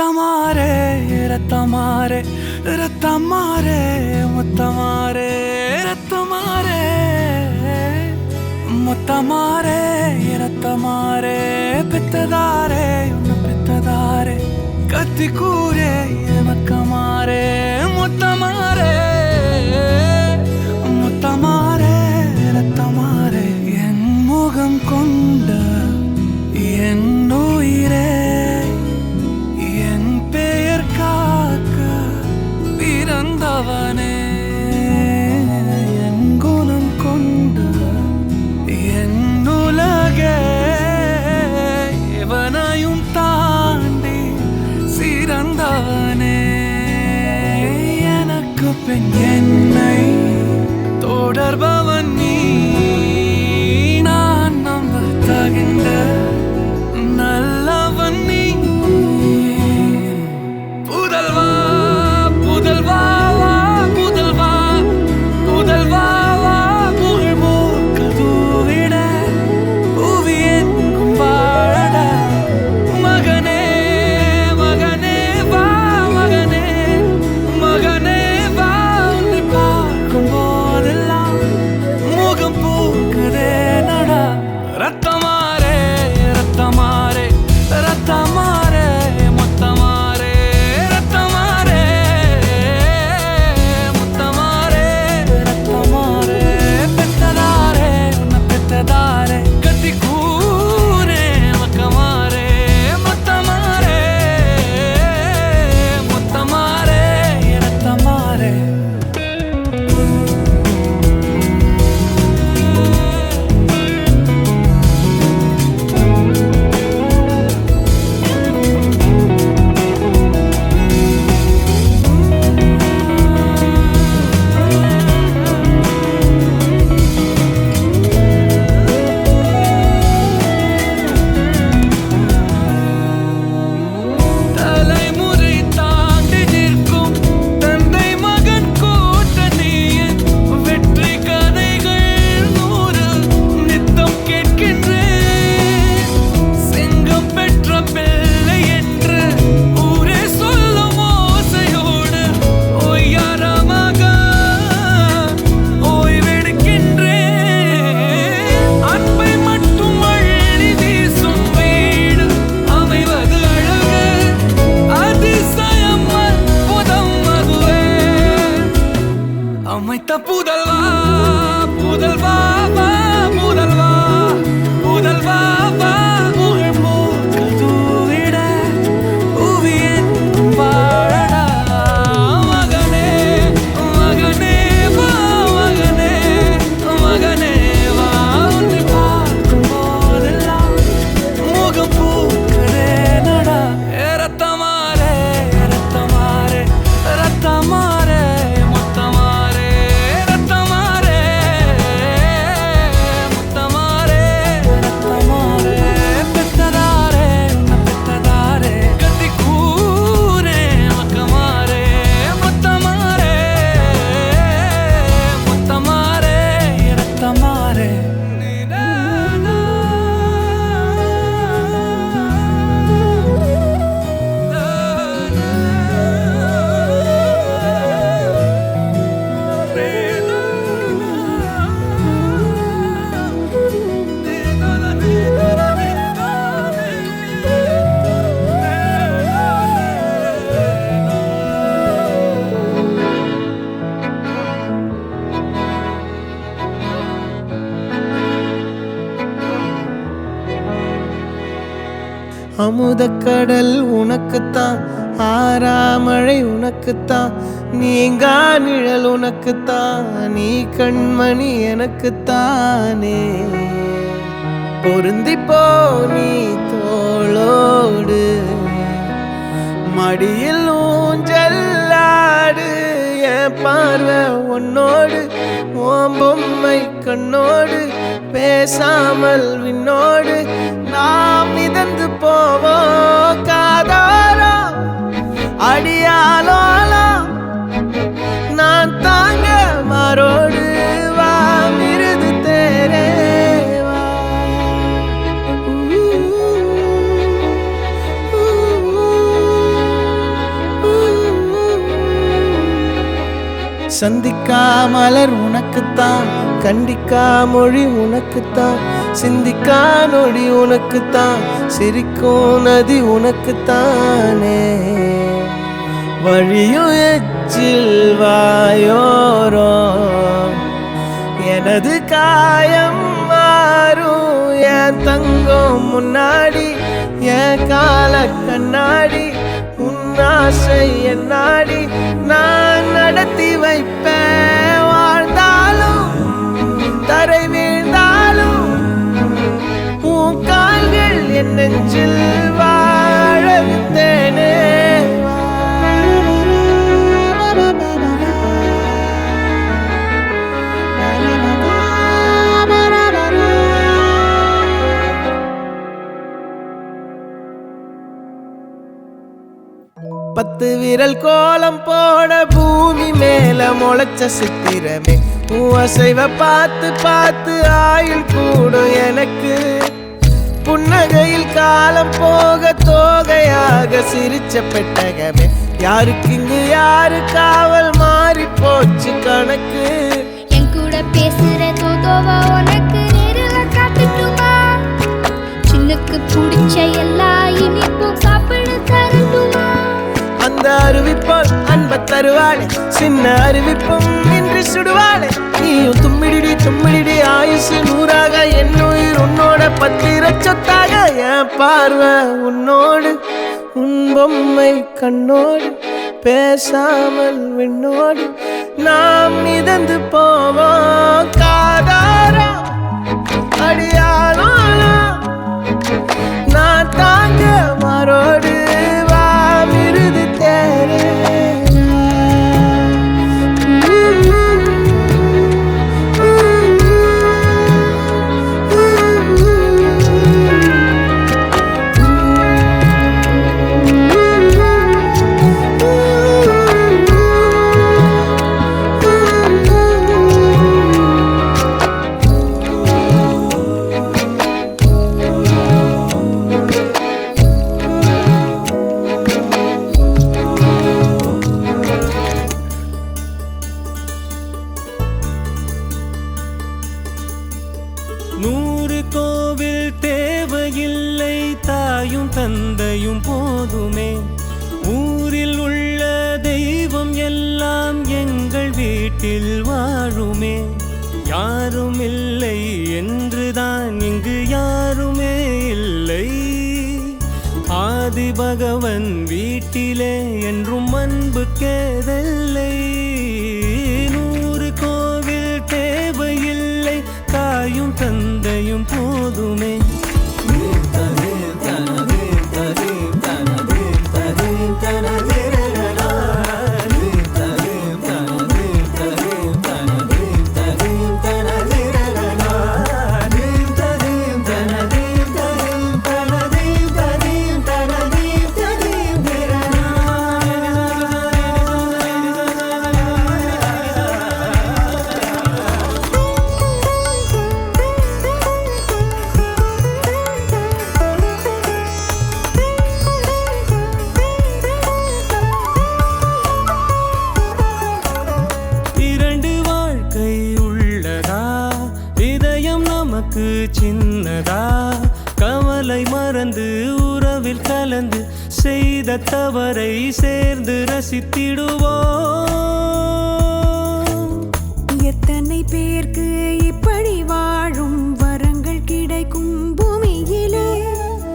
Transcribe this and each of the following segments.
ரத்தமாரே ரத்தமாரே ரத்தமாரே முத்தமாரே ரத்தமாரே முத்தமாரே ரத்தமாரே பெத்ததாரே உன்னை பெத்ததாரே கத்தி கூரே மக்கமாரே முத்தமாரே முத்தமாரே ரத்தமாரே என் முகம் கொண்ட என் உயிரே என் பெயர் காக்க பிறந்தவனே என் குணம் கொண்ட என் உலகே எவனையும் தாண்டி சிறந்தவனே எனக்கு பெண் என்னை தொடர்பவன் நீ நான் நம்ப தகின்ற நல்லவன் நீ புதல்வா புதல்வா புதல்வா புதல்வா புகழ் மூக்க தூவிட புவியன் வாழட மகனே மகனே வா மகனே மகனே வா உன்னை பார்க்கும் போதெல்லாம் முகம் பூக்குதே நடா ரத்தமாரே ரத்தமாரே ரத்தமாரே முத்தமாரே ரத்தமாரே முத்தமாரே ரத்தமாரே பெத்ததாரே உன்னை பெத்ததாரே கத்தி கூரே மக்கமாரே முத்தமாரே முத்தமாரே ரத்தமாரே தலைமுறை தாண்டி நிற்கும் தந்தை மகன் கூட்டணியின் வெற்றி கதைகள் 100 நித்தம் கேட்கின்றேன் சிங்கம் பெற்ற பிள்ளை என்று ஊரே சொல்லும் ஓசையோடு ஒய்யாரமாக ஓய்வெடுக்கின்றேன் அன்பை மட்டும் அள்ளி வீசும் வீடு அமைவது அழகு அதிசயம் அற்புதம் அதுவே அமைத்த புதல்வா புதல்வா வா புதல்வா புதல்வா வா புகழ் மூக்க தூவிட புவியன் வாழடா மகனே மகனே வா மகனே மகனே வா உன்னை பார்க்கும் போதெல்லாம் முகம் பூக்குதே நடா ரத்தமாரே ரத்தமாரே ரத்தமாரே முத்தமாரே ரத்தமாரே முத்தமாரே ரத்தமாரே பெத்ததாரே உன்னை பெத்ததாரே கத்தி கூரே மக்கமாரே முத்தமாரே முத்தமாரே ரத்தமாரே அமுதக்கடல் உனக்குத்தான் ஆறாமழை உனக்குத்தான் நீங்கா நிழல் உனக்குத்தான் நீ கண்மணி எனக்குத்தானே பொருந்திப்போ நீ தோளோடு மடியில் ஊஞ்சல்லாடு என் பார்வை உன்னோடு ஓம் பொம்மை கண்ணோடு பேசாமல் விண்ணோடு நாம் மிதந்து போவோம் காதாரோ அடியாலோலோ நான் தாங்க மாரோடு வா மிருது தேரே வா சந்திக்கா மலர் உனக்குத்தான், கண்டிக்கா மொழி உனக்குத்தான், சிந்திக்கா நொடி உனக்குத்தான், சிரிக்கும் நதி உனக்குத்தானே. வழியும் எச்சில் வாயோரம் எனது காயம் மாறும். என் தங்கம் முன்னாடி என் கால கண்ணாடி, உன் ஆசை என்னாடி நான் நடத்தி வைப்பேன். வாழ்ந்தாலும் தரை வீழ்ந்தாலும் உன் கால்கள் என் நெஞ்சில் வாழ விட்டேனே. பத்து விரல் கோலம் போட பூமி மேல முளைச்ச சித்திரமே, அசைவ பார்த்து பார்த்து ஆயுள் கூடும் எனக்கு. புன்னகையில் காலம் போக தோகையாக சிரிச்ச பெட்டகமே, யாருக்கு இங்கு யாரு காவல் மாறி போச்சு கணக்கு. என் கூட பேசுற தோதோவா உனக்கு நேரில் காட்டுட்டுமா? சின்னுக்கு பிடிச்ச எல்லா இனிப்பும் சாப்பிட தரட்டுமா? அந்த அருவிப்போல் அன்ப தருவாளே, சின்ன அருவிப்பும் இன்றி சுடுவாளே. நீயும் தும்மிடி தும்மிடி ஆயுசு நூறாக, என் உயிர் உன்னோட பத்திர சொத்தாக. என் பார்வை உன்னோடு, உன் பொம்மை கண்ணோடு, பேசாமல் விண்ணோடு நாம் மிதந்து போவோம். காதாரா அடியாலும் நான் தாங்க மாறோடு மிருது தேரே. நூறு கோவில் தேவையில்லை, தாயும் தந்தையும் போதுமே. ஊரில் உள்ள தெய்வம் எல்லாம் எங்கள் வீட்டில் வாழுமே. யாரும் இல்லை என்றுதான் இங்கு யாருமே இல்லை. ஆதி பகவன் வீட்டிலே என்றும் அன்பு கேதல்லை. நூறு கோவில் தேவையில்லை, தாயும் தந்தையும் போதுமே. சின்னதா கவலை மறந்து உறவில் கலந்து செய்த தவறை சேர்ந்து ரசித்திடுவோம். எத்தனை பேருக்கு இப்படி வாழும் வரங்கள் கிடைக்கும் பூமியிலே.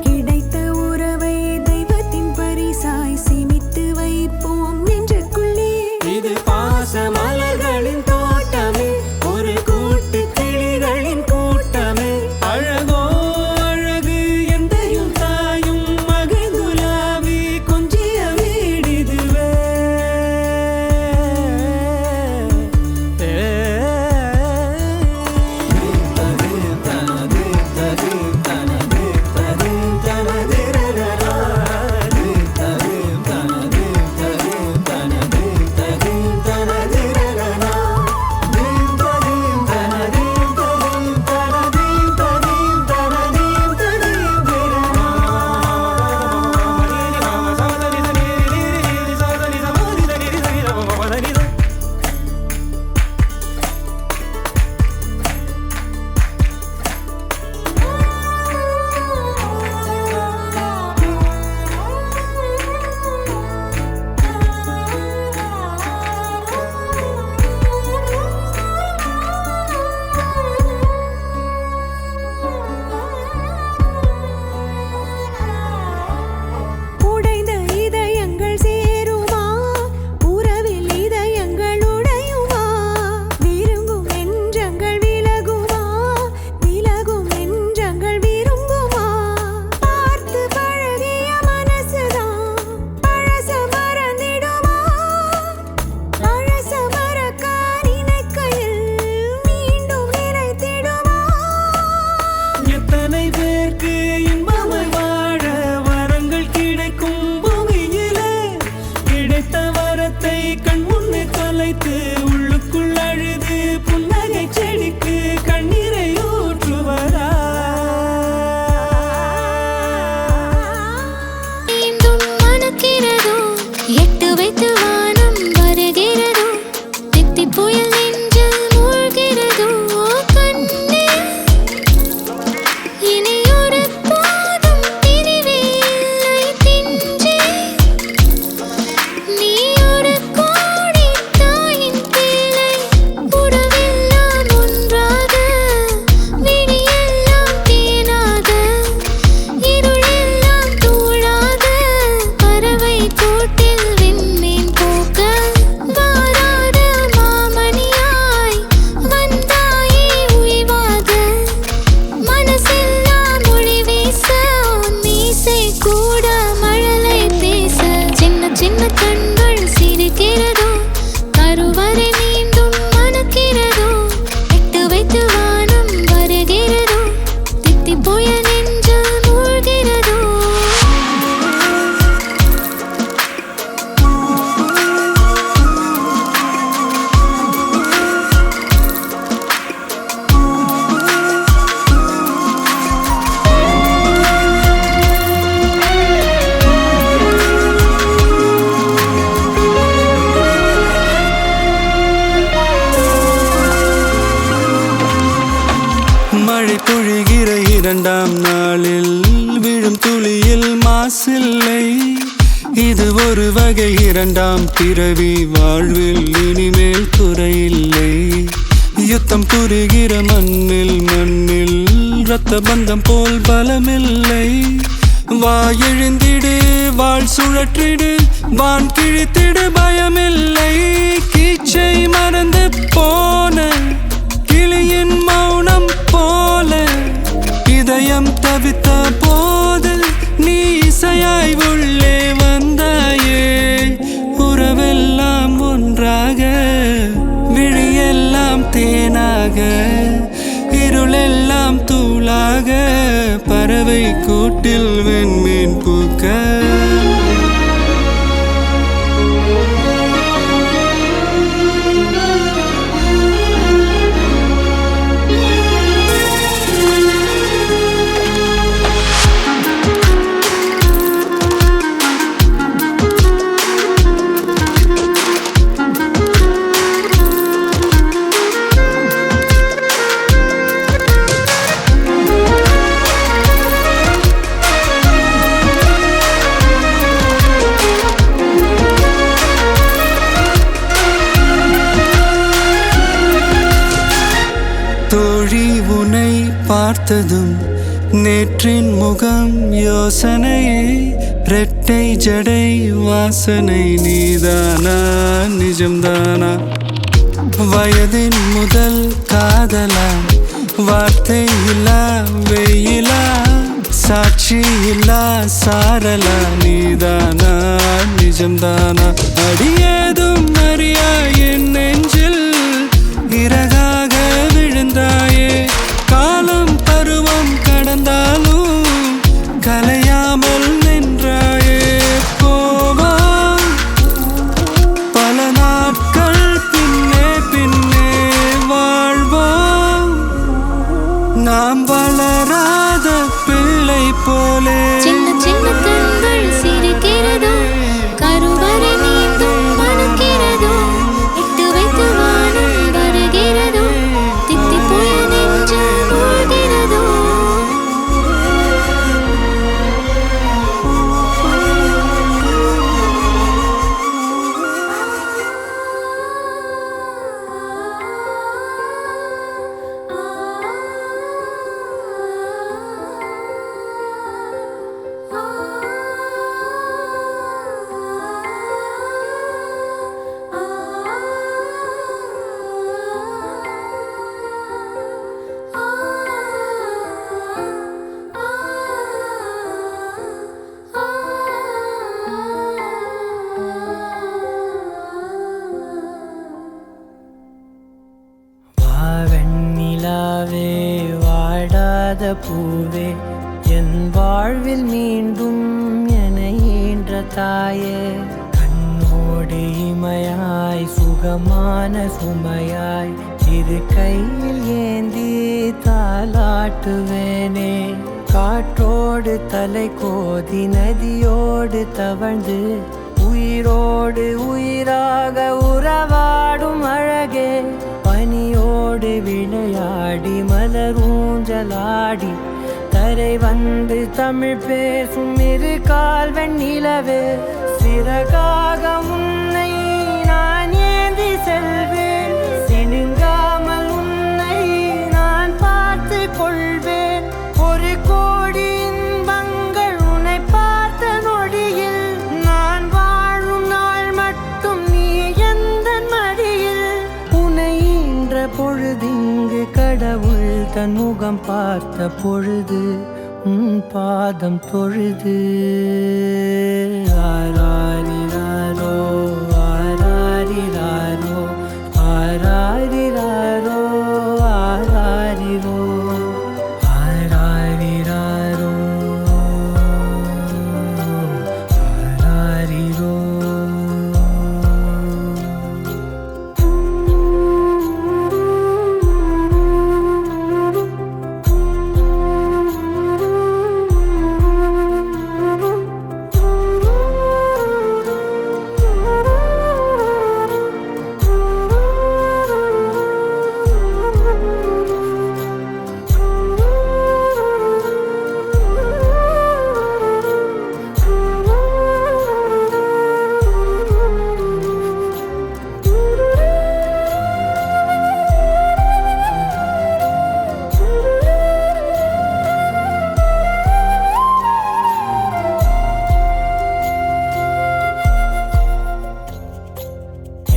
கிடைத்த உறவை தெய்வத்தின் பரிசாய் சேமித்து வைப்போம் நெஞ்சுக்குள்ளே. இது பாச மலர்களின் தோட்டமே, ஒரு கூட்டு கிளிகளின் கூட்டமே. அழகோ அழகு எந்தையும் தாயும் மகிழ்ந்துலாவி கொஞ்சிய வீடிதுவே. நினைத்து உள்ளுக்குள் அழுது புன்னகை செடிக்கு கண்ணீரை ஊற்றுவதா? மீண்டும் மணக்கிறதோ எட்டு வைத்து வானம் வருகிறதோ தித்தி புயல் நெஞ்சில் மூழ்கிறதோ கண்ணே இனியொரு போதும் பிரிவே இல்லை பிஞ்சே நீ ஒரு கோடி தாயின் பிள்ளை உறவெல்லாம் ஒன்றாக விழியெல்லாம் தேனாக இருளெல்லாம் தூளாக பறவை கூட்டில் விண்மீன் போக்க வாராத மாமணியாய் வந்தாயே உய்வாக மனசெல்லாம் மொழி வீச மீசை கூட மழலை பேச சின்ன சின்ன கண்கள் சிரிக்கிறதோ கருவறை மீண்டும் மணக்கிறதோ எட்டு வைத்து வானம் வருகிறதோ தித்தி புயல் நெஞ்சில் மூழ்கிறதோ மழை பொழிகிற இரண்டாம் நாளில் விழும் துளியில் மாசில்லை. இது ஒரு வகை இரண்டாம் பிறவி வாழ்வில் இனிமேல் குறையில்லை. யுத்தம் புரிகிற மண்ணில் இரத்த பந்தம் போல் பலமில்லை. வா எழுந்திடு வாழ் சுழற்றிடு வான் கிழித்திடு பயமில்லை. கீச்சை மறந்து போன கிளியின் மௌனம் போல இதயம் தவித்த போது நீ இசையாய் உள்ளே வந்தாயே. உறவெல்லாம் ஒன்றாக விழியெல்லாம் தேனாக இருளெல்லாம் தூளாக பறவை கூட்டில் வெண்மீன் பூக்க தோழி உனை பார்த்ததும் நேற்றின் முகம் யோசனையே. ரெட்டை ஜடை வாசனை நீதானா நிஜம்தானா? வயதின் முதல் காதலா வார்த்தை இல்லா வெயிலா சாட்சி இல்லா சாரலா நீதானா நிஜம்தானா? அடியேதும் அறியா என் நெஞ்சில் இறகாக விழுந்தாயே. காலம் பருவம் கடந்தாலும் கலையாமல் நின்றாயே. போவாம் பல நாட்கள் பின்னே பின்னே வாழ்வோம் நாம் வளராத பிள்ளை போலே. சின்ன சின்ன கண்கள் சிரிக்கிறதோ கருவறை மீண்டும் மணக்கிறதோ எட்டு வைத்து வானம் வருகிறதோ தித்தி புயல் நெஞ்சில் மூழ்கிறதோ பூவே என் வாழ்வில் மீண்டும் என ஈன்ற தாயே கண்ணோடு உன்னோடு இமையாய் சுகமான சுமையாய் இரு கையில் ஏந்தி தாலாட்டுவேனே காற்றோடு தலை கோதி நதியோடு தவழ்ந்து உயிரோடு உயிராக உறவாடும் அழகே பனியோடு விளையாடி மலரூஞ்சலாடி தரை வந்து தமிழ் பேசும் இரு கால் வெண்ணிலவே சிறகாக உன்னை நான் ஏந்தி செல்வேன் சினுங்காமல் உன்னை நான் பார்த்து கொள்வேன் ஒரு கோடி இன்பங்கள் உன்னை பார்த்த நொடியில் நான் வாழும் நாள் மட்டும் நீ எந்த மடியில் உன்னை ஈன்ற பொழுதிங்கு கடவுள் தன் முகம் பார்த்த பொழுது உன் பாதம் தொழுது ஆராரிராரோ ஆராரிராரோ ஆராரிராரோ ஆராரிரோ ஆராரிராரோ ஆராரிரோ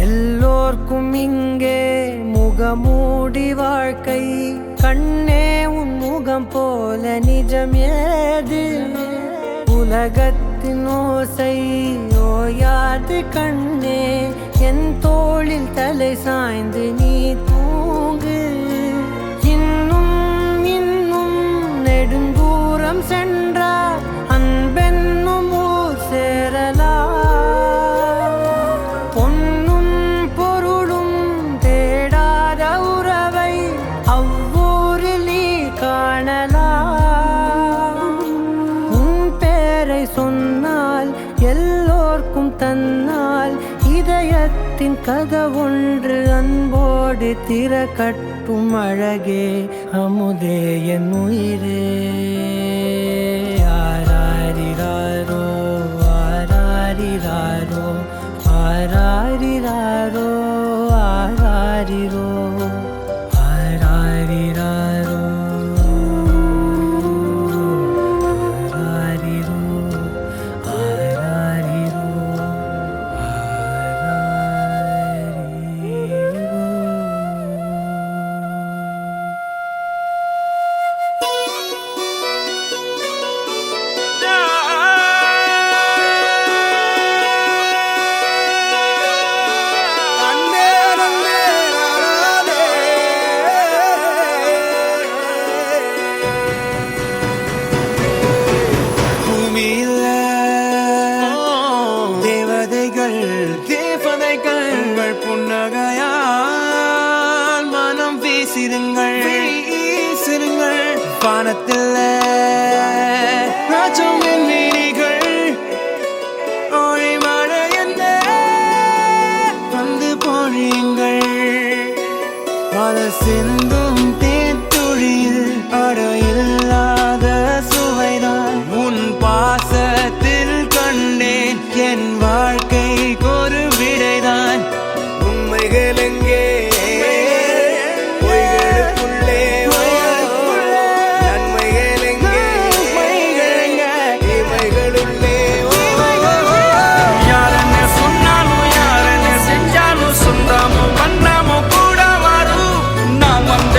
எல்லோர்க்கும் இங்கே முகமூடி வாழ்க்கை கண்ணே உன் முகம் போல நிஜம் ஏது உலகத்தின் ஓசை ஓயாது கண்ணே என் தோளில் தலை சாய்ந்து நீ தூங்கு இன்னும் இன்னும் நெடுந்தூரம் சென்றார் அன்பென்னும் ஊர் சேரலாம் பொன்னும் பொருளும் தேடாத உறவை அவ்வூரில் நீ காணலாம் உன் பேரை சொன்னால் எல்லோர்க்கும் தன்னால் இதயத்தின் கதவொன்று அன்போடு திறக்கட்டும் அழகே அமுதே என் உயிரே ஆராரிராரோ ஆராரிராரோ ஆராரிராரோ ஆராரிரோ ஆராரிராரோ ஆராரிரோ ஆராரிரோ பூமியில தேவதைகள் உங்கள் புன்னகையால் மனம் வீசிருங்கள் வானத்தில் ராஜம் மீனிகள் ஒளி மழை என்ன வந்து பொழியுங்கள் பல சிந்தும் தேத்துழியில் அடையில்லாத சுவைதான் உன் பாசத்தில் கண்டேன் என் வாழ்க்கைக்கு ஒரு விடைதான் உண்மைகள் எங்கே பொய்களுக்குள்ளே நன்மைகள் எங்கே இமைகளுள்ளே யாரென்ன சொன்னாலும் யாரென்ன செஞ்சாலும் சொந்தமும் பண்ணாம கூட வரும் நான் வந்த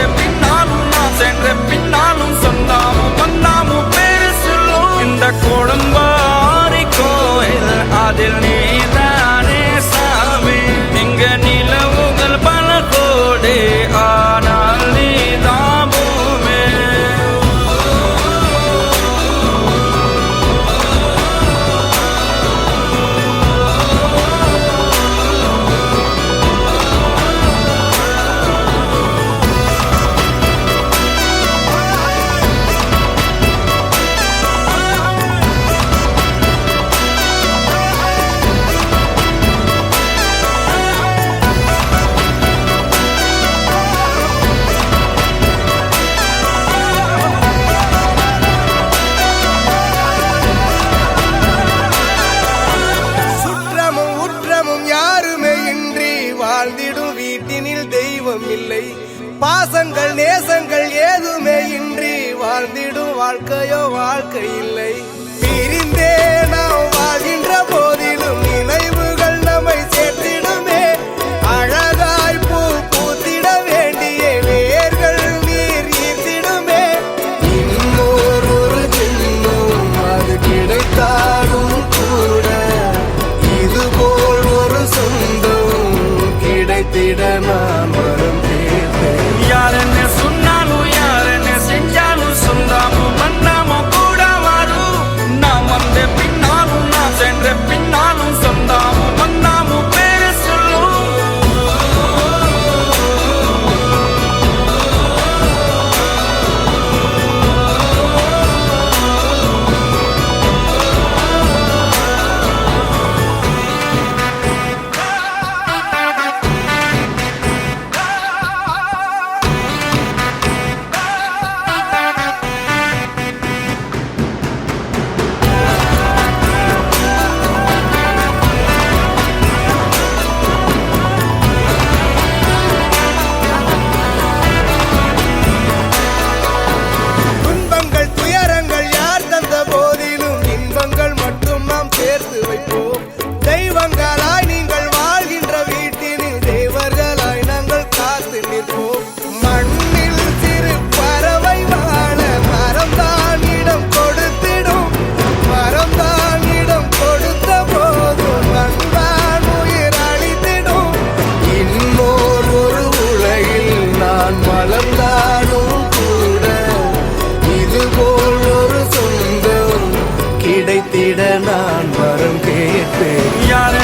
இன்பம் இல்லை. பாசங்கள் நேசங்கள் ஏதுமே இன்றி வாழ்ந்திடும் வாழ்க்கையோ வாழ்க்கை இல்லை. பிரிந்தே நாம் வாழ்கின்ற போதிலும் நினைவுகள் நம்மை சேர்த்திடுமே. அழகாய் பூ பூத்திட வேண்டிய வேர்கள் நீர் ஈர்த்திடுமே. இன்னொரு ஜென்மம் அது கிடைத்தாலும் கூட இதுபோல் ஒரு சொந்தம் கிடைத்திட நான் வரம் கேட்டேன். யார் என்ன சொன்னாலும் யார் என்ன செஞ்சாலும் சொந்தாமும் மன்னாமும் கூட வரும். நாம் வந்த பின்னாலும் நாம் சென்ற பின்னாலும் சொந்தாமும் மன்னாமும் பேர சொல்லும். துன்பங்கள் துயரங்கள் யார் தந்த போதிலும் இன்பங்கள் மட்டும் நாம் சேர்த்து வைப்போம். தெய்வங்களாய் நீங்கள் வாழ்கின்ற வீட்டினில் தேவர்களாய் நாங்கள் காத்து நிற்போம். மண்ணில் சிறு பறவை வாழ மரம்தான் இடம் கொடுத்திடும். மரம்தான் இடம் கொடுத்த போதும் மண்தான் உயிர் அளித்திடும். இன்னொரு உலகில் நான் வளர்ந்தாலும் கூட இதுபோல் ஒரு சொந்தம் கிடைத்திட நான் வரம் கேட்பேன். யார்